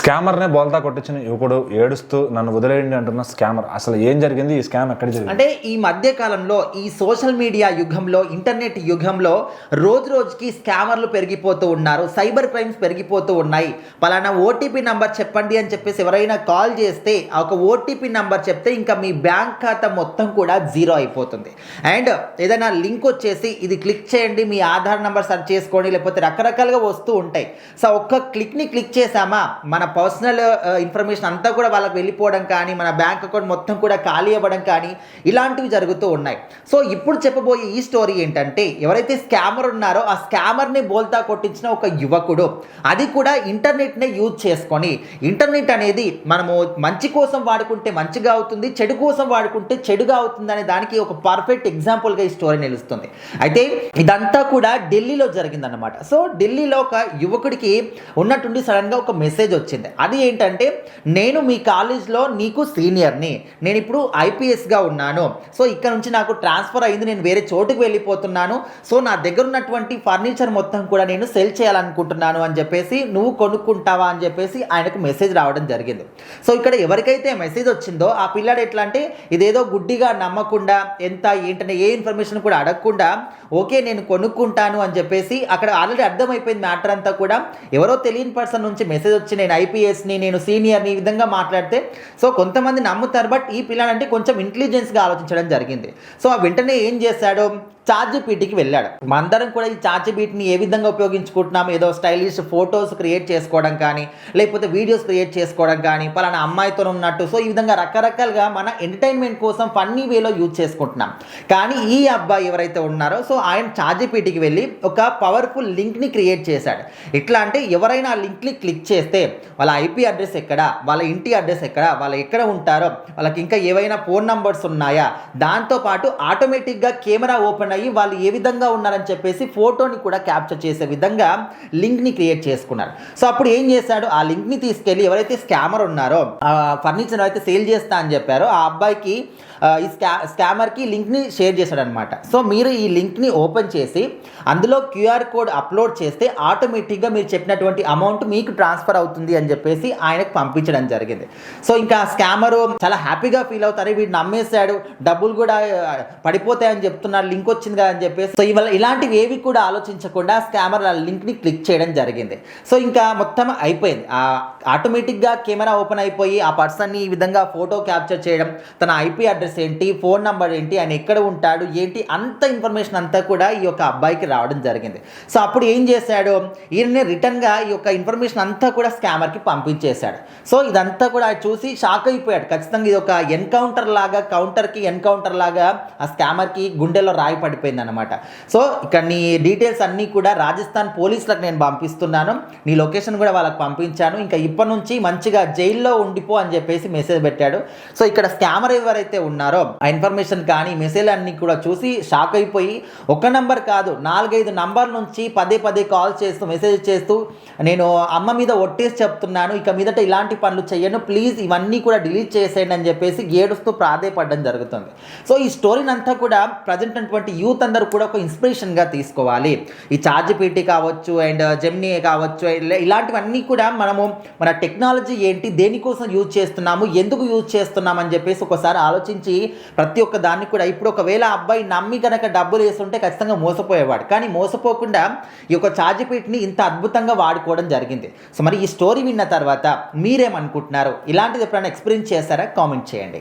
స్కామర్నే బోల్తా కొట్టించిన యువకుడు ఏడుస్తూ నన్ను వదిలేయండి అంటున్న స్కామర్. అసలు ఏం జరిగింది? ఈ స్కామ్ ఎక్కడ జరిగింది? అంటే ఈ మధ్య కాలంలో ఈ సోషల్ మీడియా యుగంలో, ఇంటర్నెట్ యుగంలో రోజు రోజుకి స్కామర్లు పెరిగిపోతూ ఉన్నారు. సైబర్ క్రైమ్స్ పెరిగిపోతూ ఉన్నాయి. పలానా ఓటీపీ నంబర్ చెప్పండి అని చెప్పేసి ఎవరైనా కాల్ చేస్తే ఆ ఒక ఓటీపీ నంబర్ చెప్తే ఇంకా మీ బ్యాంక్ ఖాతా మొత్తం కూడా జీరో అయిపోతుంది. అండ్ ఏదైనా లింక్ వచ్చేసి ఇది క్లిక్ చేయండి, మీ ఆధార్ నంబర్ సెర్చ్ చేసుకోండి, లేకపోతే రకరకాలుగా వస్తూ ఉంటాయి. సో ఒక్క క్లిక్ని క్లిక్ చేసామా మన పర్సనల్ ఇన్ఫర్మేషన్ అంతా కూడా వాళ్ళకి వెళ్ళిపోవడం కానీ, మన బ్యాంక్ అకౌంట్ మొత్తం కూడా ఖాళీ అవ్వడం కానీ ఇలాంటివి జరుగుతూ ఉన్నాయి. సో ఇప్పుడు చెప్పబోయే ఈ స్టోరీ ఏంటంటే, ఎవరైతే స్కామర్ ఉన్నారో ఆ స్కామర్ని బోల్తా కొట్టించిన ఒక యువకుడు, అది కూడా ఇంటర్నెట్నే యూజ్ చేసుకొని, ఇంటర్నెట్ అనేది మనము మంచి కోసం వాడుకుంటే మంచిగా అవుతుంది, చెడు కోసం వాడుకుంటే చెడుగా అవుతుంది అనే దానికి ఒక పర్ఫెక్ట్ ఎగ్జాంపుల్గా ఈ స్టోరీ నిలుస్తుంది. అయితే ఇదంతా కూడా ఢిల్లీలో జరిగిందన్నమాట. సో ఢిల్లీలో ఒక యువకుడికి ఉన్నట్టుండి సడన్గా ఒక మెసేజ్ వచ్చింది. అది ఏంటంటే, నేను మీ కాలేజ్లో నీకు సీనియర్ని, నేను ఇప్పుడు ఐపీఎస్గా ఉన్నాను, సో ఇక్కడ నుంచి నాకు ట్రాన్స్ఫర్ అయింది, నేను వేరే చోటుకు వెళ్ళిపోతున్నాను, సో నా దగ్గర ఉన్నటువంటి ఫర్నిచర్ మొత్తం కూడా నేను సెల్ చేయాలనుకుంటున్నాను అని చెప్పేసి, నువ్వు కొనుక్కుంటావా అని చెప్పేసి ఆయనకు మెసేజ్ రావడం జరిగింది. సో ఇక్కడ ఎవరికైతే మెసేజ్ వచ్చిందో ఆ పిల్లాడు ఎట్లా అంటే, ఇదేదో గుడ్డిగా నమ్మకుండా, ఎంత ఏంటనే ఏ ఇన్ఫర్మేషన్ కూడా అడగకుండా ఓకే నేను కొనుక్కుంటాను అని చెప్పేసి, అక్కడ ఆల్రెడీ అర్థమైపోయింది మ్యాటర్ అంతా కూడా. ఎవరో తెలియని పర్సన్ నుంచి మెసేజ్ వచ్చి నేను ఐపీఎస్ని, నేను సీనియర్ని, ఈ విధంగా మాట్లాడితే సో కొంతమంది నమ్ముతారు. బట్ ఈ పిల్లాడంటే కొంచెం ఇంటెలిజెన్స్గా ఆలోచించడం జరిగింది. సో ఆ వెంటనే ఏం చేశాడు, చాట్‌జీపీటీకి వెళ్ళాడు. మనందరం కూడా ఈ చాట్‌జీపీటీని ఏ విధంగా ఉపయోగించుకుంటున్నాం, ఏదో స్టైలిష్ ఫొటోస్ క్రియేట్ చేసుకోవడం కానీ, లేకపోతే వీడియోస్ క్రియేట్ చేసుకోవడం కానీ, పలానా అమ్మాయితో ఉన్నట్టు, సో ఈ విధంగా రకరకాలుగా మన ఎంటర్టైన్మెంట్ కోసం ఫన్నీ వేలో యూజ్ చేసుకుంటున్నాం. కానీ ఈ అబ్బాయి ఎవరైతే ఉన్నారో సో ఆయన చాట్‌జీపీటీకి వెళ్ళి ఒక పవర్ఫుల్ లింక్ని క్రియేట్ చేశాడు. ఎట్లా అంటే, ఎవరైనా ఆ లింక్ని క్లిక్ చేస్తే వాళ్ళ ఐపీ అడ్రస్ ఎక్కడ, వాళ్ళ ఇంటి అడ్రస్ ఎక్కడ, వాళ్ళు ఎక్కడ ఉంటారో, వాళ్ళకి ఇంకా ఏవైనా ఫోన్ నంబర్స్ ఉన్నాయా, దాంతోపాటు ఆటోమేటిక్గా కెమెరా ఓపెన్ అయ్యి వాళ్ళు ఏ విధంగా ఉన్నారని చెప్పేసి ఫోటోని కూడా క్యాప్చర్ చేసే విధంగా లింక్ని క్రియేట్ చేసుకున్నారు. సో అప్పుడు ఏం చేశాడు, ఆ లింక్ని తీసుకెళ్ళి ఎవరైతే స్కామర్ ఉన్నారో, ఫర్నిచర్ అయితే సేల్ చేస్తా అని చెప్పారో ఆ అబ్బాయికి, ఈ స్కామర్కి లింక్ని షేర్ చేశాడు అనమాట. సో మీరు ఈ లింక్ని ఓపెన్ చేసి అందులో క్యూఆర్ కోడ్ అప్లోడ్ చేస్తే ఆటోమేటిక్గా మీరు చెప్పినటువంటి అమౌంట్ మీకు ట్రాన్స్ఫర్ అవుతుంది అని చెప్పేసి ఆయనకు పంపించడం జరిగింది. సో ఇంకా స్కామరు చాలా హ్యాపీగా ఫీల్ అవుతారు, వీడు నమ్మేశాడు, డబ్బులు కూడా పడిపోతాయని చెప్తున్నాడు, లింక్ వచ్చింది కదా అని చెప్పేసి. సో ఇవాళ ఇలాంటివి ఏవి కూడా ఆలోచించకుండా స్కామర్ ఆ లింక్ని క్లిక్ చేయడం జరిగింది. సో ఇంకా మొత్తం అయిపోయింది. ఆటోమేటిక్గా కెమెరా ఓపెన్ అయిపోయి ఆ పర్సన్ని ఈ విధంగా ఫోటో క్యాప్చర్ చేయడం, తన ఐపీ అడ్రస్ ఏంటి, ఫోన్ నంబర్ ఏంటి, ఆయన ఎక్కడ ఉంటాడు ఏంటి, అంత ఇన్ఫర్మేషన్ అంతా కూడా ఈ యొక్క అబ్బాయికి రావడం జరిగింది. సో అప్పుడు ఏం చేశాడు, ఈయననే రిటర్న్గా ఈ యొక్క ఇన్ఫర్మేషన్ అంతా కూడా స్కామర్కి పంపించేశాడు. సో ఇదంతా కూడా చూసి షాక్ అయిపోయాడు. ఖచ్చితంగా ఇది ఒక ఎన్కౌంటర్ లాగా, కౌంటర్కి ఎన్కౌంటర్ లాగా ఆ స్కామర్కి గుండెలో రాయి పడిపోయింది అనమాట. సో ఇక్కడ నీ డీటెయిల్స్ అన్నీ కూడా రాజస్థాన్ పోలీసులకు నేను పంపిస్తున్నాను, నీ లొకేషన్ కూడా వాళ్ళకి పంపించాను, ఇంకా ఇప్పటి నుంచి మంచిగా జైల్లో ఉండిపో అని చెప్పేసి మెసేజ్ పెట్టాడు. సో ఇక్కడ స్కామర్ ఎవరైతే ఉన్నారో ఆ ఇన్ఫర్మేషన్ కానీ మెసేజ్ అన్ని కూడా చూసి షాక్ అయిపోయి, ఒక నంబర్ కాదు 4-5 నంబర్ నుంచి పదే పదే కాల్ చేస్తూ మెసేజ్ చేస్తూ, నేను అమ్మ మీద ఒట్టేసి చెప్తున్నాను, ఇక మీదట ఇలాంటి పనులు చేయను, ప్లీజ్ ఇవన్నీ కూడా డిలీట్ చేసేయండి అని చెప్పేసి ఏడుస్తూ ప్రాధేయపడడం జరుగుతుంది. సో ఈ స్టోరీని అంతా కూడా ప్రజెంట్ అటువంటి యూత్ అందరూ కూడా ఒక ఇన్స్పిరేషన్గా తీసుకోవాలి. ఈ చాట్‌జీపీటీ కావచ్చు అండ్ జెమినీ కావచ్చు, ఇలాంటివన్నీ కూడా మనము మన టెక్నాలజీ ఏంటి, దేనికోసం యూజ్ చేస్తున్నాము, ఎందుకు యూజ్ చేస్తున్నాం అని చెప్పేసి ఒకసారి ఆలోచించి ప్రతి ఒక్క దాన్ని కూడా, ఇప్పుడు ఒకవేళ అబ్బాయి నమ్మి కనుక డబ్బులు వేస్తుంటే ఖచ్చితంగా మోసపోయేవాడు, కానీ మోసపోకుండా ఈ యొక్క చాట్‌జీపీటీని ఇంత అద్భుతంగా వాడుకోవడం జరిగింది. సో మరి ఈ స్టోరీ విన్న తర్వాత మీరేమనుకుంటున్నారు, ఇలాంటిది ఎప్పుడైనా ఎక్స్పీరియన్స్ చేస్తారా? కామెంట్ చేయండి.